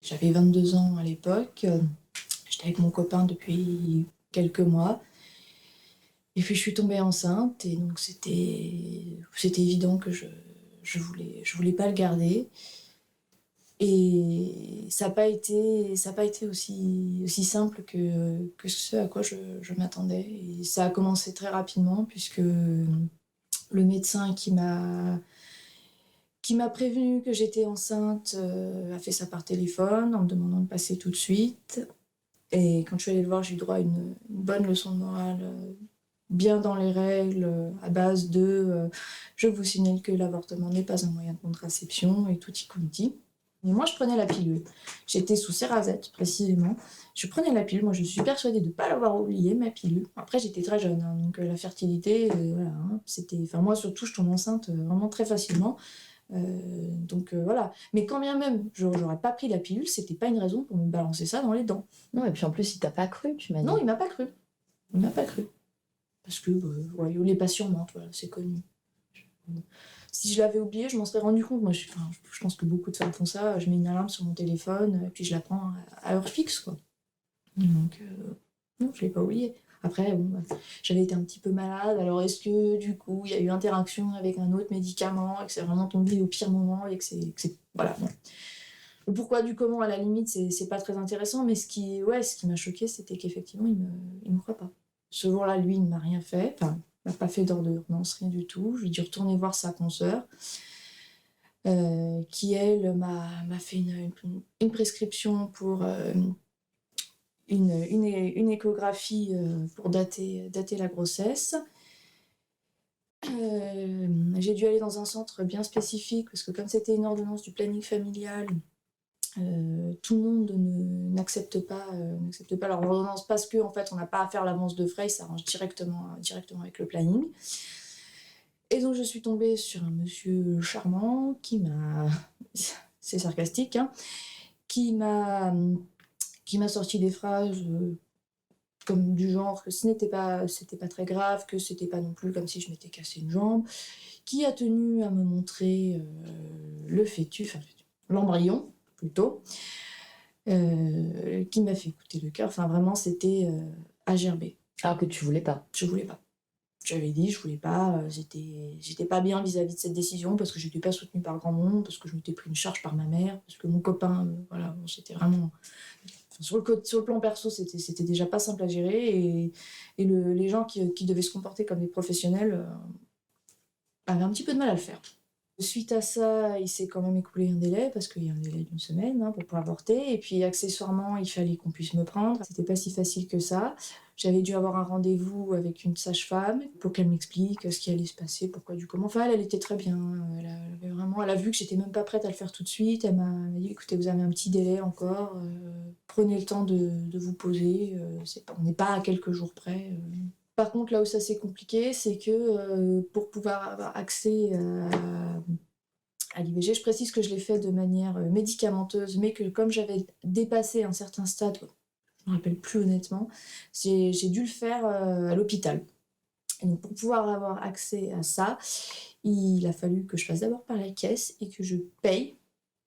J'avais 22 ans à l'époque, j'étais avec mon copain depuis quelques mois et puis je suis tombée enceinte et donc c'était évident que je voulais pas le garder et ça a pas été aussi simple que ce à quoi je m'attendais et ça a commencé très rapidement puisque, le médecin qui m'a prévenue que j'étais enceinte, a fait ça par téléphone en me demandant de passer tout de suite. Et quand je suis allée le voir, j'ai eu droit à une bonne leçon de morale, bien dans les règles, à base de je vous signale que l'avortement n'est pas un moyen de contraception et tutti quanti. Et moi, je prenais la pilule. J'étais sous Cerazette, précisément. Je prenais la pilule. Moi, je suis persuadée de ne pas l'avoir oubliée, ma pilule. Après, j'étais très jeune, hein, donc la fertilité, voilà, hein, c'était. Enfin, moi, surtout, je tombe enceinte vraiment très facilement. Donc voilà. Mais quand bien même j'aurais pas pris la pilule, c'était pas une raison pour me balancer ça dans les dents. Non, et puis en plus, il t'a pas cru, tu m'as dit. Non, il m'a pas cru. Il m'a pas cru. Parce que ouais, les patients mentent, voilà, c'est connu. Si je l'avais oublié, je m'en serais rendu compte. Moi, je pense que beaucoup de femmes font ça. Je mets une alarme sur mon téléphone, et puis je la prends à heure fixe, quoi. Donc, non, je l'ai pas oublié. Après, bon, j'avais été un petit peu malade, alors est-ce que du coup il y a eu interaction avec un autre médicament et que c'est vraiment tombé au pire moment et que c'est voilà, bon. Le pourquoi du comment, à la limite, c'est pas très intéressant, mais ce qui m'a choqué, c'était qu'effectivement, il me croit pas. Ce jour-là, lui, il ne m'a rien fait, enfin, il m'a pas fait d'ordonnance, rien du tout. Je lui ai dû retourner voir sa consoeur, qui, elle, m'a fait une prescription pour une échographie pour dater la grossesse. J'ai dû aller dans un centre bien spécifique parce que comme c'était une ordonnance du planning familial, tout le monde n'accepte pas leur ordonnance parce qu'en en fait on n'a pas à faire l'avance de frais, ça arrange directement avec le planning. Et donc je suis tombée sur un monsieur charmant qui m'a, c'est sarcastique, hein, qui m'a sorti des phrases comme du genre que c'était pas très grave, que c'était pas non plus comme si je m'étais cassé une jambe, qui a tenu à me montrer le fœtus, enfin l'embryon plutôt, qui m'a fait écouter le cœur. Enfin vraiment c'était à gerber. Alors que tu voulais pas. Je voulais pas. J'avais dit, je voulais pas, j'étais pas bien vis-à-vis de cette décision parce que j'étais pas soutenue par grand monde, parce que je m'étais pris une charge par ma mère, parce que mon copain, voilà, bon, c'était vraiment. Sur le plan perso, c'était déjà pas simple à gérer et les gens qui devaient se comporter comme des professionnels avaient un petit peu de mal à le faire. Suite à ça, il s'est quand même écoulé un délai, parce qu'il y a un délai d'1 semaine pour pouvoir avorter. Et puis accessoirement, il fallait qu'on puisse me prendre. C'était pas si facile que ça. J'avais dû avoir un rendez-vous avec une sage-femme pour qu'elle m'explique ce qui allait se passer, pourquoi du comment. Enfin, elle était très bien. Elle a vu que j'étais même pas prête à le faire tout de suite. Elle m'a dit, écoutez, vous avez un petit délai encore. Prenez le temps de vous poser. On n'est pas à quelques jours près. Par contre, là où ça s'est compliqué, c'est que pour pouvoir avoir accès à l'IVG, je précise que je l'ai fait de manière médicamenteuse, mais que comme j'avais dépassé un certain stade, je ne me rappelle plus honnêtement, j'ai dû le faire à l'hôpital. Et donc pour pouvoir avoir accès à ça, il a fallu que je passe d'abord par la caisse et que je paye,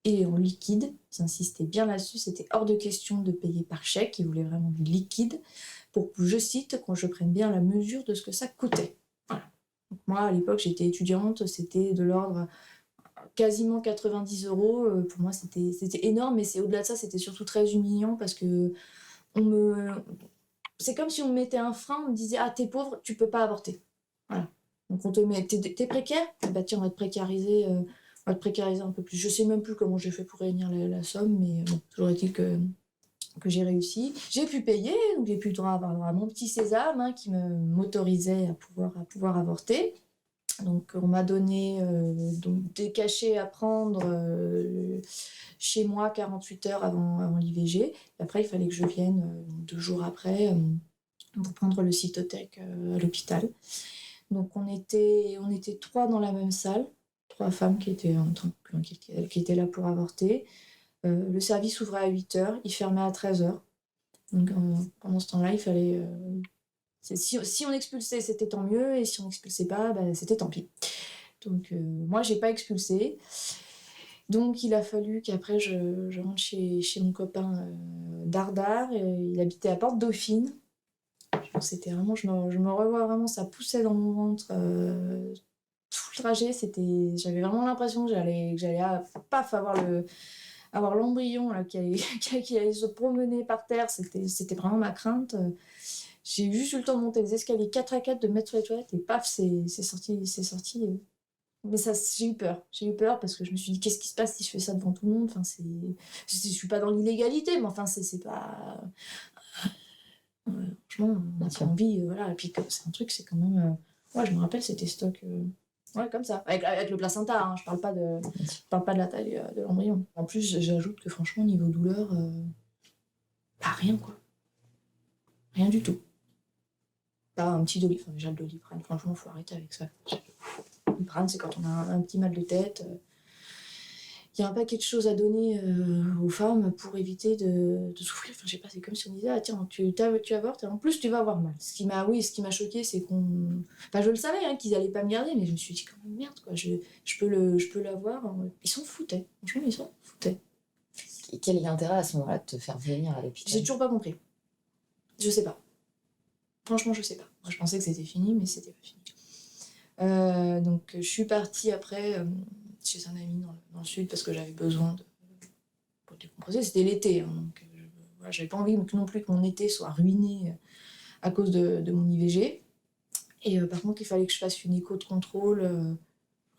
et en liquide. J'insistais bien là-dessus, c'était hors de question de payer par chèque, il voulait vraiment du liquide, pour que, je cite, quand je prenne bien la mesure de ce que ça coûtait. Voilà. Donc moi, à l'époque, j'étais étudiante, c'était de l'ordre quasiment 90 €. Pour moi, c'était énorme, mais au-delà de ça, c'était surtout très humiliant parce que c'est comme si on me mettait un frein, on me disait « Ah, t'es pauvre, tu peux pas avorter. » Voilà. Donc on te met « T'es précaire ? Ah bah tiens, on va te précariser un peu plus. » Je sais même plus comment j'ai fait pour réunir la somme, mais bon, toujours est-il que j'ai réussi. J'ai pu payer, donc j'ai pu avoir droit à mon petit sésame qui m'autorisait à pouvoir avorter. Donc on m'a donné des cachets à prendre chez moi 48 heures avant l'IVG. Et après, il fallait que je vienne 2 jours après pour prendre le cytotec à l'hôpital. Donc on était 3 dans la même salle, 3 femmes qui étaient là pour avorter. Le service ouvrait à 8 heures, il fermait à 13 heures. Donc pendant ce temps-là, il fallait... si on expulsait, c'était tant mieux, et si on n'expulsait pas, c'était tant pis. Donc moi, j'ai pas expulsé. Donc il a fallu qu'après je rentre chez mon copain Dardar, il habitait à Porte Dauphine. C'était vraiment, je me revois vraiment, ça poussait dans mon ventre tout le trajet. J'avais vraiment l'impression que j'allais paf, avoir l'embryon là, qui allait, qui allait se promener par terre. C'était vraiment ma crainte. J'ai juste eu le temps de monter les escaliers 4 à 4, de me mettre sur les toilettes et paf, c'est sorti, c'est sorti. Mais ça, j'ai eu peur. J'ai eu peur parce que je me suis dit, qu'est-ce qui se passe si je fais ça devant tout le monde? Enfin, je suis pas dans l'illégalité, mais enfin, c'est pas. Franchement, on n'a pas envie. Voilà. Et puis, c'est un truc, c'est quand même. Ouais, je me rappelle, c'était stock. Ouais, comme ça. Avec le placenta, hein. Je parle pas de la taille de l'embryon. En plus, j'ajoute que franchement, niveau douleur, pas rien, quoi. Rien du tout. Pas un petit Doliprane. Enfin, déjà, le Doliprane, franchement, faut arrêter avec ça. Le Doliprane, c'est quand on a un petit mal de tête. Il y a un paquet de choses à donner aux femmes pour éviter de souffrir. Enfin, je sais pas, c'est comme si on disait, ah tiens, tu avortes et en plus tu vas avoir mal. Ce qui m'a choqué, c'est qu'on. Enfin, je le savais hein, qu'ils allaient pas me garder, mais je me suis dit, quand même, merde, quoi, je peux l'avoir. Ils s'en foutaient. Franchement, ils s'en foutaient. Et quel est l'intérêt à ce moment-là de te faire venir à l'hôpital? J'ai toujours pas compris. Je sais pas. Franchement, je sais pas. Moi, je pensais que c'était fini, mais c'était pas fini. Donc, je suis partie après. Chez un ami dans le sud parce que j'avais besoin pour décompresser. C'était l'été, hein, donc voilà, j'avais pas envie non plus que mon été soit ruiné à cause de mon IVG. Et par contre, il fallait que je fasse une écho de contrôle.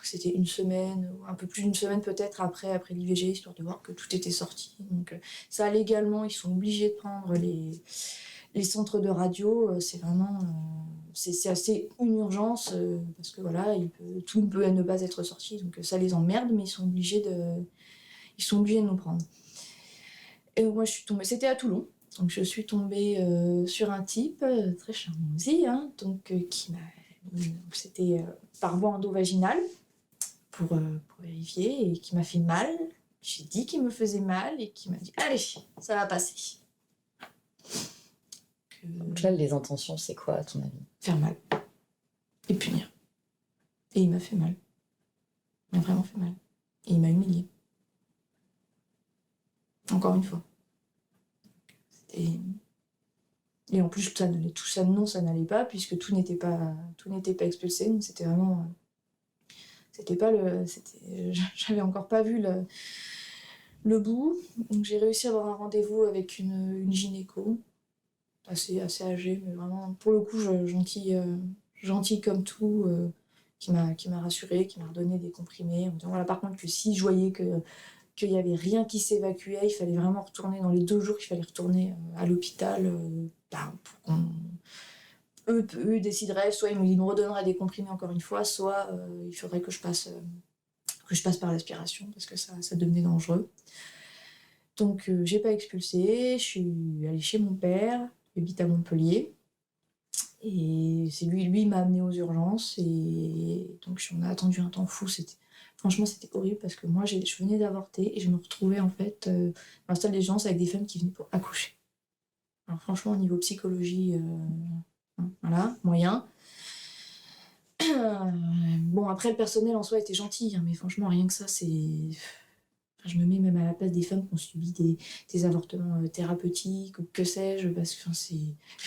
C'était une semaine, ou un peu plus d'une semaine peut-être après l'IVG, histoire de voir que tout était sorti. Donc ça, légalement, ils sont obligés de prendre les centres de radio. C'est vraiment... c'est assez une urgence parce que voilà, tout ne peut ne pas être sorti. Donc ça les emmerde, mais ils sont obligés de nous prendre. Et moi, je suis tombée... C'était à Toulon. Donc je suis tombée sur un type, très charmant aussi, hein, donc, qui m'a... C'était par voie endovaginale. Pour vérifier et qui m'a fait mal. J'ai dit qu'il me faisait mal et qui m'a dit allez, ça va passer. Donc là, les intentions, c'est quoi à ton avis? Faire mal et punir. Et il m'a fait mal. Il m'a vraiment fait mal. Et il m'a humiliée. Encore une fois. Et en plus, tout ça, non, ça n'allait pas puisque tout n'était pas expulsé. Donc c'était vraiment... J'avais encore pas vu le bout. Donc j'ai réussi à avoir un rendez-vous avec une gynéco, assez âgée, mais vraiment, pour le coup, gentille comme tout, qui m'a rassurée, qui m'a redonné des comprimés. En me disant, voilà, par contre, que si je voyais qu'il n'y avait rien qui s'évacuait, il fallait vraiment retourner, dans les 2 jours, il fallait retourner à l'hôpital pour qu'on... Eux décideraient, soit ils me redonneraient des comprimés encore une fois, soit il faudrait que je passe par l'aspiration parce que ça devenait dangereux. Donc j'ai pas expulsé, je suis allée chez mon père, il habite à Montpellier, et c'est lui m'a amenée aux urgences, et donc on a attendu un temps fou. Franchement, c'était horrible parce que moi je venais d'avorter et je me retrouvais en fait dans la salle d'urgence avec des femmes qui venaient pour accoucher. Alors franchement, au niveau psychologie, voilà, moyen. Bon, après, le personnel en soi était gentil, hein, mais franchement, rien que ça, c'est... Enfin, je me mets même à la place des femmes qui ont subi des avortements thérapeutiques ou que sais-je, parce que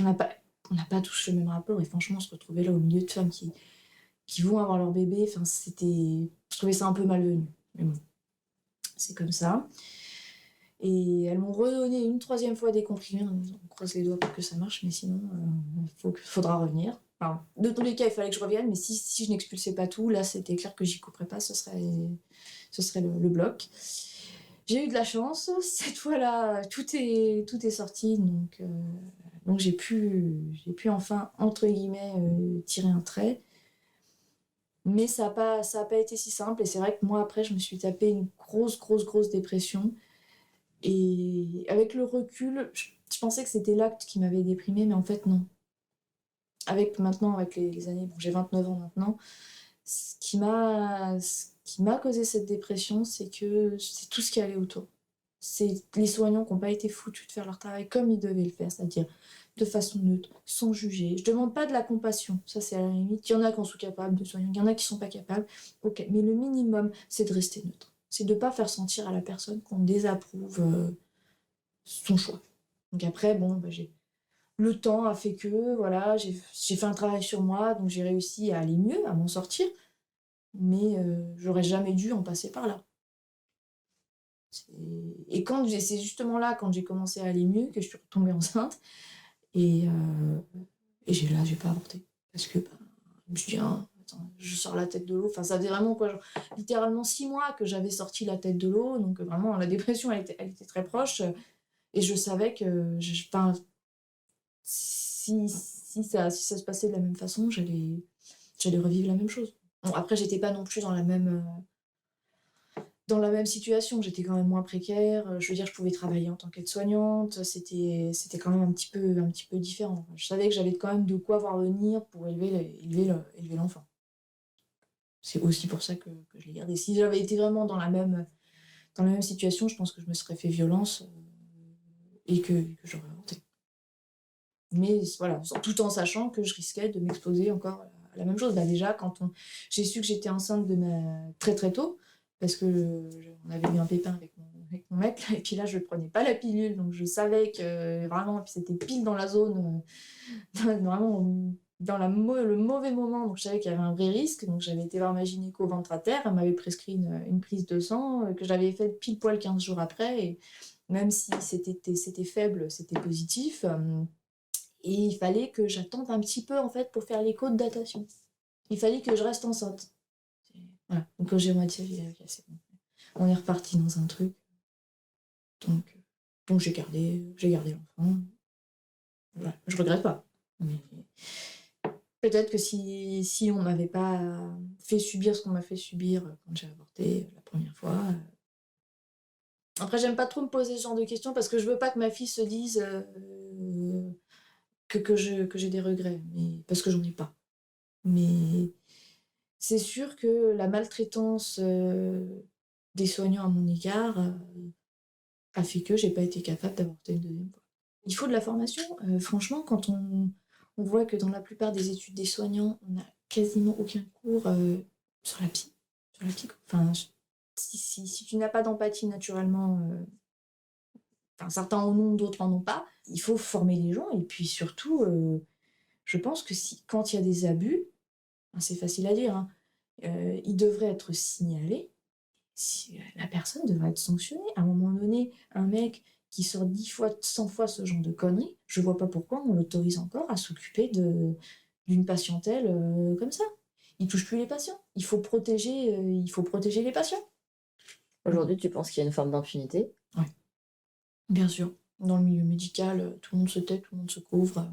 on n'a pas tous le même rapport, et franchement, se retrouver là au milieu de femmes qui vont avoir leur bébé, enfin, je trouvais ça un peu malvenu. Mais bon, c'est comme ça. Et elles m'ont redonné une 3e fois des comprimés en disant, on croise les doigts pour que ça marche, mais sinon, faudra revenir. Alors, de tous les cas, il fallait que je revienne, mais si je n'expulsais pas tout, là, c'était clair que j'y couperais pas, ce serait le bloc. J'ai eu de la chance, cette fois-là, tout est sorti, donc j'ai pu enfin, entre guillemets, tirer un trait. Mais ça a pas été si simple, et c'est vrai que moi, après, je me suis tapé une grosse dépression. Et avec le recul, je pensais que c'était l'acte qui m'avait déprimée, mais en fait, non. Avec les années, bon, j'ai 29 ans maintenant, ce qui m'a causé cette dépression, c'est que c'est tout ce qui allait autour. C'est les soignants qui n'ont pas été foutus de faire leur travail comme ils devaient le faire, c'est-à-dire de façon neutre, sans juger. Je ne demande pas de la compassion, ça c'est à la limite. Il y en a qui en sont capables de soigner, il y en a qui ne sont pas capables. Ok, mais le minimum, c'est de rester neutre. C'est de ne pas faire sentir à la personne qu'on désapprouve son choix. Donc après, bon, le temps a fait que, voilà, j'ai fait un travail sur moi, donc j'ai réussi à aller mieux, à m'en sortir, mais j'aurais jamais dû en passer par là. C'est et c'est justement là, quand j'ai commencé à aller mieux, que je suis retombée enceinte et j'ai pas avorté parce que, je me suis dit: «Ah, attends, je sors la tête de l'eau». Enfin, ça faisait vraiment quoi, genre, littéralement 6 mois que j'avais sorti la tête de l'eau, donc vraiment la dépression, elle était très proche, et je savais que enfin, si ça se passait de la même façon, j'allais revivre la même chose. Bon, après, j'étais pas non plus dans la même situation, j'étais quand même moins précaire, je veux dire, je pouvais travailler en tant qu'aide-soignante, c'était quand même un petit peu différent. Je savais que j'avais quand même de quoi voir venir pour élever l'enfant. C'est aussi pour ça que je l'ai gardé. Si j'avais été vraiment dans la même situation, je pense que je me serais fait violence, et que j'aurais avorté. Mais voilà, tout en sachant que je risquais de m'exposer encore à la même chose. Bah, déjà, j'ai su que j'étais enceinte très très tôt, parce que on avait eu un pépin avec mon mec, et puis là, je ne prenais pas la pilule, donc je savais que vraiment, puis c'était pile dans la zone, vraiment dans le mauvais moment, donc je savais qu'il y avait un vrai risque. Donc j'avais été voir ma gynéco ventre à terre, elle m'avait prescrit une prise de sang, que j'avais faite pile poil 15 jours après, et même si c'était faible, c'était positif. Et il fallait que j'attende un petit peu, en fait, pour faire l'écho de datation. Il fallait que je reste enceinte. Voilà. Donc quand j'ai moitié, j'ai dit: «OK, c'est bon». On est reparti dans un truc. Donc, j'ai gardé l'enfant. Voilà. Je regrette pas. Mais peut-être que si on m'avait pas fait subir ce qu'on m'a fait subir quand j'ai avorté la première fois. Après, j'aime pas trop me poser ce genre de questions parce que je veux pas que ma fille se dise que j'ai des regrets, mais parce que j'en ai pas. Mais c'est sûr que la maltraitance, des soignants à mon égard, a fait que j'ai pas été capable d'avorter une deuxième fois. Il faut de la formation, franchement, quand on voit que dans la plupart des études des soignants, on n'a quasiment aucun cours, sur la psy, sur la psycho. Enfin, si tu n'as pas d'empathie naturellement, enfin certains en ont, d'autres en ont pas, il faut former les gens, et puis surtout, je pense que quand il y a des abus, hein, c'est facile à dire, hein, ils devraient être signalés. La personne devrait être sanctionnée. À un moment donné, un mec qui sort 10 fois, 100 fois ce genre de conneries, je vois pas pourquoi on l'autorise encore à s'occuper d'une patientèle, comme ça. Il touche plus les patients. Il faut protéger les patients. Aujourd'hui, tu penses qu'il y a une forme d'impunité? Ouais, bien sûr. Dans le milieu médical, tout le monde se tait, tout le monde se couvre.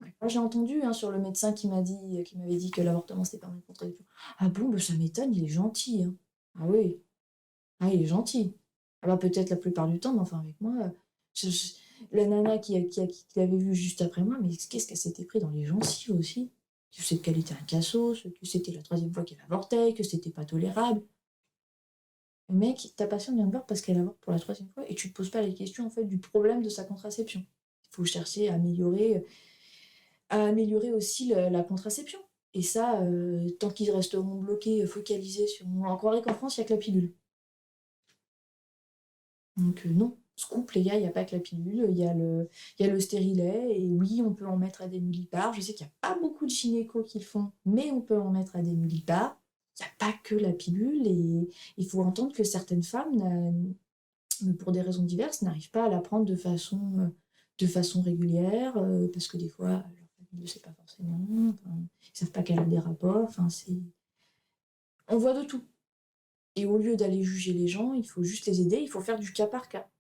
Ouais. Moi, j'ai entendu, hein, sur le médecin qui m'avait dit que l'avortement c'était pas une contradiction. Ah bon, bah, ça m'étonne, il est gentil, hein. Ah oui. Ah, il est gentil. Ah bah, peut-être la plupart du temps, mais enfin avec moi, je la nana qui l'avait vu juste après moi, mais qu'est-ce qu'elle s'était pris dans les gencives aussi? Tu sais qu'elle était un cassos, que c'était la troisième fois qu'elle avortait, que c'était pas tolérable. Le mec, ta patiente vient te voir parce qu'elle avorte pour la troisième fois et tu te poses pas les questions, en fait, du problème de sa contraception. Il faut chercher à améliorer aussi la contraception, et ça, tant qu'ils resteront bloqués, focalisés sur on croirait qu'en France, il y a que la pilule. Donc non, scoop les gars, il y a pas que la pilule, il y a le stérilet, et oui, on peut en mettre à des milliparts. Je sais qu'il y a pas beaucoup de gynécos qui le font, mais on peut en mettre à des milliparts. Il y a pas que la pilule, et il faut entendre que certaines femmes, mais pour des raisons diverses, n'arrivent pas à la prendre de façon régulière, parce que des fois, leur famille ne sait pas forcément, enfin, ils savent pas qu'elle a des rapports, enfin on voit de tout. Et au lieu d'aller juger les gens, il faut juste les aider, il faut faire du cas par cas.